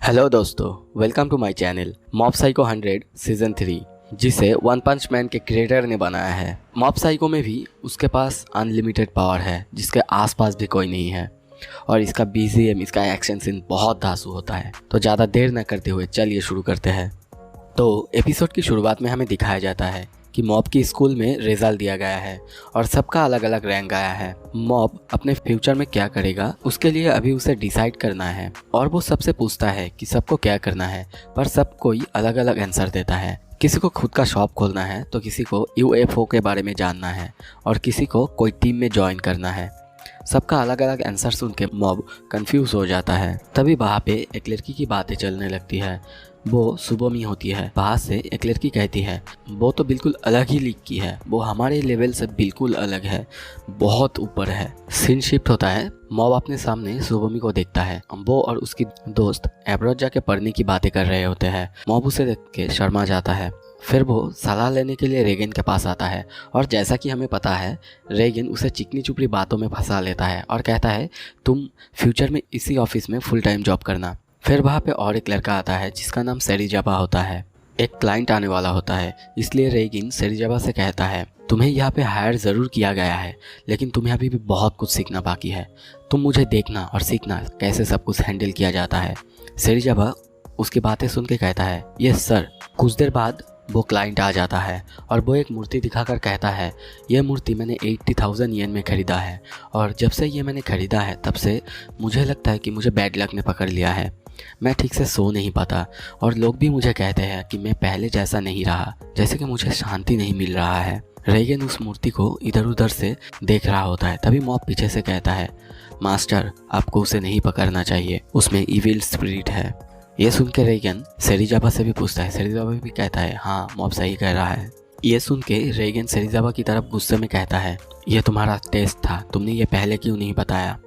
Hello दोस्तों, welcome to my channel mob psycho 100 season 3, जिसे one punch man के creator ने बनाया है। मॉब साइको में भी उसके पास अनलिमिटेड पावर है, जिसके आसपास भी कोई नहीं है, और इसका बीजीएम, इसका एक्शन सीन बहुत धांसू होता है। तो ज़्यादा देर न करते हुए चलिए शुरू करते हैं। तो एपिसोड की शुरुआत में हमें दिखाया जाता है कि मॉब की स्कूल में रिजल्ट दिया गया है और सबका अलग अलग रैंक आया है। मॉब अपने फ्यूचर में क्या करेगा उसके लिए अभी उसे डिसाइड करना है, और वो सबसे पूछता है कि सबको क्या करना है, पर सब कोई अलग अलग आंसर देता है। किसी को खुद का शॉप खोलना है, तो किसी को यूएफओ के बारे में जानना है, और किसी को कोई टीम में ज्वाइन करना है। सबका अलग अलग आंसर सुन के मॉब कंफ्यूज हो जाता है। तभी वहाँ पे एक लड़की की बातें चलने लगती है। वो सुबोमी होती है। बाहर से एक लड़की कहती है, वो तो बिल्कुल अलग ही लीग की है, वो हमारे लेवल से बिल्कुल अलग है, बहुत ऊपर है। सीन शिफ्ट होता है। मॉब अपने सामने सुबोमी को देखता है। वो और उसकी दोस्त एब्रॉड जाके पढ़ने की बातें कर रहे होते हैं। मॉब उसे देख के शर्मा जाता है। फिर वो सलाह लेने के लिए रेगन के पास आता है, और जैसा कि हमें पता है, रेगन उसे चिकनी चुपड़ी बातों में फंसा लेता है और कहता है, तुम फ्यूचर में इसी ऑफिस में फुल टाइम जॉब करना। फिर वहाँ पे और एक लड़का आता है जिसका नाम सेरिजाबा होता है। एक क्लाइंट आने वाला होता है, इसलिए रेगिन सेरिजाबा से कहता है, तुम्हें यहाँ पे हायर ज़रूर किया गया है, लेकिन तुम्हें अभी भी बहुत कुछ सीखना बाकी है। तुम मुझे देखना और सीखना कैसे सब कुछ हैंडल किया जाता है। सेरिजाबा उसकी बातें सुन के कहता है, यस सर। कुछ देर बाद वो क्लाइंट आ जाता है और वो एक मूर्ति दिखाकर कहता है, यह मूर्ति मैंने 80,000 येन में ख़रीदा है, और जब से ये मैंने ख़रीदा है तब से मुझे लगता है कि मुझे बैड लक ने पकड़ लिया है। मैं ठीक से सो नहीं पाता, और लोग भी मुझे कहते हैं कि मैं पहले जैसा नहीं रहा, जैसे कि मुझे शांति नहीं मिल रहा है। रेगन उस मूर्ति को इधर उधर से देख रहा होता है। तभी मॉब पीछे से कहता है, मास्टर आपको उसे नहीं पकड़ना चाहिए, उसमें इविल स्पिरिट है। ये सुन के रेगन सेरिजाबा से भी पूछता है। सेरिजाबा भी कहता है, हाँ मॉब सही कह रहा है। ये सुन के रेगन सेरिजाबा की तरफ गुस्से में कहता है, यह तुम्हारा टेस्ट था, तुमने ये पहले क्यों नहीं बताया।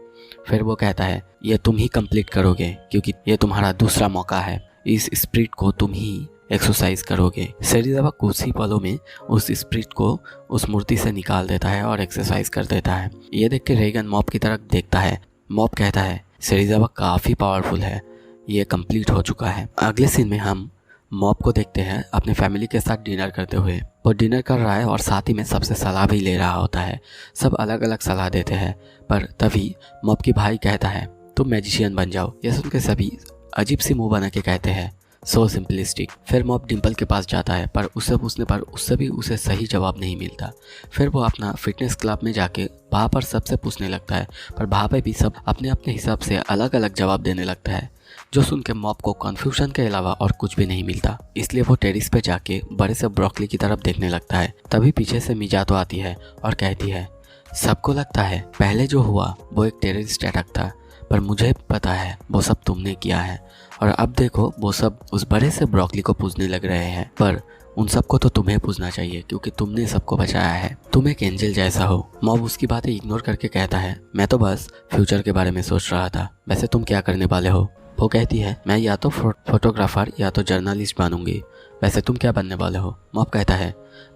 फिर वो कहता है, ये तुम ही कंप्लीट करोगे, क्योंकि ये तुम्हारा दूसरा मौका है, इस स्पिरिट को तुम ही एक्सरसाइज करोगे। सेरिजाबा कुछ ही पलों में उस स्पिरिट को उस मूर्ति से निकाल देता है और एक्सरसाइज कर देता है। ये देख के रेगन मॉब की तरफ देखता है। मॉब कहता है, सेरिजाबा काफ़ी पावरफुल है, ये कंप्लीट हो चुका है। अगले सीन में हम मॉब को देखते हैं अपने फैमिली के साथ डिनर करते हुए। वो डिनर कर रहा है और साथ ही में सबसे सलाह भी ले रहा होता है। सब अलग अलग सलाह देते हैं, पर तभी मॉब की भाई कहता है, तुम मैजिशियन बन जाओ। ये सुन के सभी अजीब सी मुंह बना के कहते हैं, सो सिंपलिस्टिक। फिर मॉब डिम्पल के पास जाता है, पर उससे पूछने पर उससे भी उसे सही जवाब नहीं मिलता। फिर वो अपना फिटनेस क्लब में जाके वहाँ पर सबसे पूछने लगता है, पर वहाँ पे भी सब अपने अपने हिसाब से अलग अलग जवाब देने लगता है, जो सुन के मॉब को कन्फ्यूजन के अलावा और कुछ भी नहीं मिलता। इसलिए वो टेरिस पे जाके बड़े से ब्रोकली की तरफ देखने लगता है। तभी पीछे से मिजातो आती है और कहती है, सबको लगता है पहले जो हुआ वो एक टेररिस्ट अटैक था, पर मुझे पता है वो सब तुमने किया है, और अब देखो वो सब उस बड़े से ब्रोकली को पूजने लग रहे हैं, पर उन सबको तो तुम्हें पूछना चाहिए, क्योंकि तुमने सबको बचाया है, तुम एक एंजल जैसा हो। मॉब उसकी बातें इग्नोर करके कहता है, मैं तो बस फ्यूचर के बारे में सोच रहा था, वैसे तुम क्या करने वाले हो। वो कहती है, मैं या तो फोटोग्राफर या तो जर्नलिस्ट बनूंगी, वैसे तुम क्या बनने वाले हो। मॉब कहता है,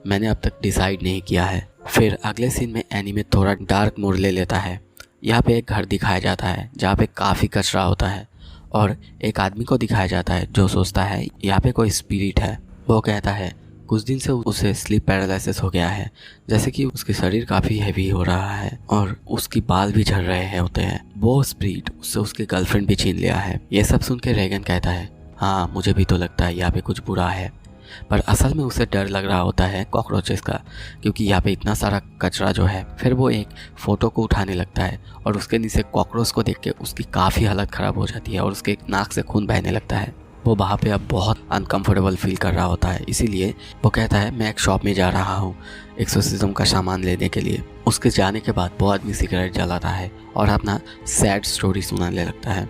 मैंने अब तक डिसाइड नहीं किया है। फिर अगले सीन में एनीमे थोड़ा डार्क मोड ले लेता है। यहाँ पे एक घर दिखाया जाता है जहाँ पे काफ़ी कचरा होता है, और एक आदमी को दिखाया जाता है जो सोचता है यहाँ पे कोई स्पिरिट है। वो कहता है कुछ दिन से उसे स्लीप पैरालिसिस हो गया है, जैसे कि उसके शरीर काफ़ी हैवी हो रहा है और उसकी बाल भी झड़ रहे होते हैं। वो स्पिरिट उससे उसकी गर्लफ्रेंड भी छीन लिया है। ये सब सुन के रेगन कहता है, हाँ मुझे भी तो लगता है यहाँ पे कुछ बुरा है, पर असल में उसे डर लग रहा होता है कॉकरोचेस का, क्योंकि यहाँ पे इतना सारा कचरा जो है। फिर वो एक फ़ोटो को उठाने लगता है, और उसके नीचे कॉकरोच को देख के उसकी काफ़ी हालत ख़राब हो जाती है और उसके नाक से खून बहने लगता है। वो वहाँ पे अब बहुत अनकंफर्टेबल फील कर रहा होता है, इसीलिए वो कहता है, मैं एक शॉप में जा रहा हूँ एक्सोर्सिज्म का सामान लेने के लिए। उसके जाने के बाद वो आदमी सिगरेट जलाता है और अपना सैड स्टोरी सुनाने लगता है।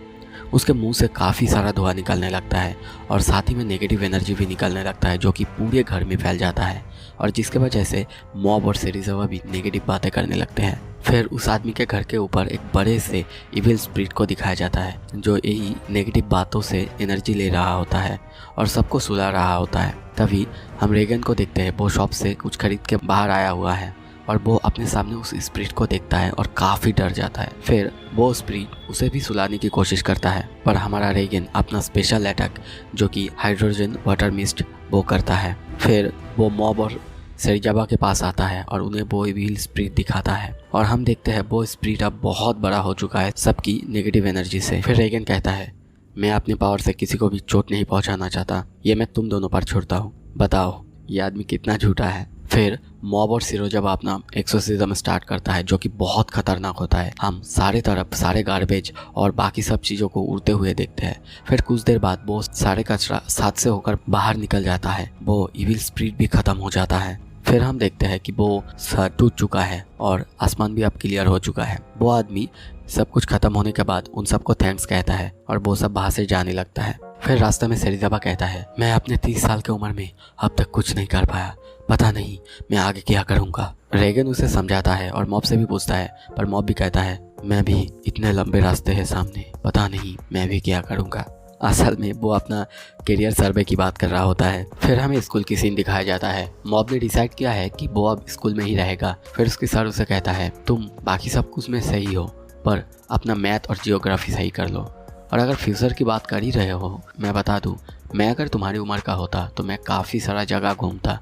उसके मुंह से काफ़ी सारा धुआं निकलने लगता है, और साथ ही में नेगेटिव एनर्जी भी निकलने लगता है, जो कि पूरे घर में फैल जाता है, और जिसके वजह से मॉब और सेरिजाबा भी नेगेटिव बातें करने लगते हैं। फिर उस आदमी के घर के ऊपर एक बड़े से इविल स्पिरिट को दिखाया जाता है, जो यही नेगेटिव बातों से एनर्जी ले रहा होता है और सबको सुला रहा होता है। तभी हम रेगन को देखते हैं, वो शॉप से कुछ खरीद के बाहर आया हुआ है। और वो अपने सामने उस स्पिरिट को देखता है और काफ़ी डर जाता है। फिर वो स्पिरिट उसे भी सुलाने की कोशिश करता है, पर हमारा रेगन अपना स्पेशल अटैक जो कि हाइड्रोजन वाटर मिस्ट वो करता है। फिर वो मॉब और सेरिजाबा के पास आता है और उन्हें वो इविल स्पिरिट दिखाता है और हम देखते हैं वो स्पिरिट अब बहुत बड़ा हो चुका है सबकी नेगेटिव एनर्जी से। फिर रेगन कहता है, मैं अपने पावर से किसी को भी चोट नहीं पहुंचाना चाहता, ये मैं तुम दोनों पर छोड़ता हूँ, बताओ ये आदमी कितना झूठा है। फिर मॉब और सिरोजाबा अपना एक्सोर्सिज्म स्टार्ट करता है जो कि बहुत खतरनाक होता है। हम सारे तरफ सारे गार्बेज और बाकी सब चीज़ों को उड़ते हुए देखते हैं। फिर कुछ देर बाद वो सारे कचरा साथ से होकर बाहर निकल जाता है, वो इविल स्पिरिट भी खत्म हो जाता है। फिर हम देखते हैं कि वो सर टूट चुका है और आसमान भी अब क्लियर हो चुका है। वो आदमी सब कुछ खत्म होने के बाद उन सबको थैंक्स कहता है और वो सब वहाँ से जाने लगता है। फिर रास्ते में सेरिजाबा कहता है, मैं अपने 30 साल की उम्र में अब तक कुछ नहीं कर पाया, पता नहीं मैं आगे क्या करूँगा। रेगन उसे समझाता है और मॉब से भी पूछता है, पर मॉब भी कहता है, मैं भी इतने लंबे रास्ते हैं सामने, पता नहीं मैं भी क्या करूँगा। असल में वो अपना करियर सर्वे की बात कर रहा होता है। फिर हमें स्कूल की सीन दिखाया जाता है। मॉब ने डिसाइड किया है कि वो अब स्कूल में ही रहेगा। फिर उसके सर उसे कहता है, तुम बाकी सब कुछ में सही हो, पर अपना मैथ और जियोग्राफी सही कर लो। और अगर फ्यूचर की बात कर ही रहे हो, मैं बता दूँ, मैं अगर तुम्हारी उम्र का होता तो मैं काफ़ी सारा जगह घूमता,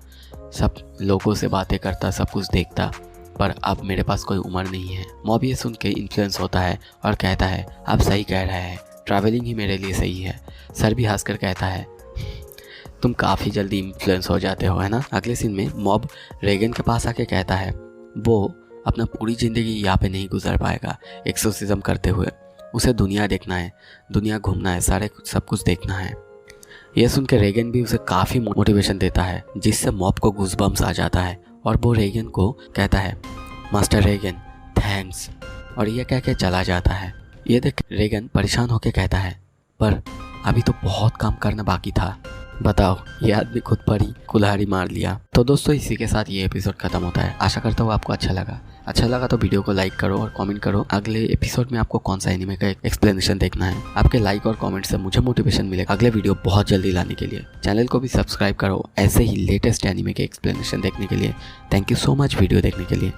सब लोगों से बातें करता, सब कुछ देखता, पर अब मेरे पास कोई उम्र नहीं है। मॉब ये सुन के इन्फ्लुएंस होता है और कहता है, आप सही कह रहे हैं, ट्रैवलिंग ही मेरे लिए सही है। सर भी हंसकर कहता है, तुम काफ़ी जल्दी इन्फ्लुएंस हो जाते हो, है ना। अगले सीन में मॉब रेगन के पास आके कहता है वो अपना पूरी ज़िंदगी यहाँ पे नहीं गुजार पाएगा एक्सोर्सिज्म करते हुए, उसे दुनिया देखना है, दुनिया घूमना है, सारे सब कुछ देखना है। यह सुन के रेगन भी उसे काफ़ी मोटिवेशन देता है, जिससे मॉब को गूज़बम्स आ जाता है और वो रेगन को कहता है, मास्टर रेगन थैंक्स, और यह कह के चला जाता है। ये देख रेगन परेशान होकर कहता है, पर अभी तो बहुत काम करना बाकी था, बताओ ये आदमी खुद पर ही कुल्हाड़ी मार लिया। तो दोस्तों इसी के साथ ये एपिसोड खत्म होता है। आशा करता हूँ आपको अच्छा लगा तो वीडियो को लाइक करो और कमेंट करो अगले एपिसोड में आपको कौन सा एनिमे का एक्सप्लेनेशन देखना है। आपके लाइक और कमेंट से मुझे मोटिवेशन मिलेगा अगले वीडियो बहुत जल्दी लाने के लिए। चैनल को भी सब्सक्राइब करो ऐसे ही लेटेस्ट एनिमे के एक्सप्लेनेशन देखने के लिए। Thank you so much video देखने के लिए।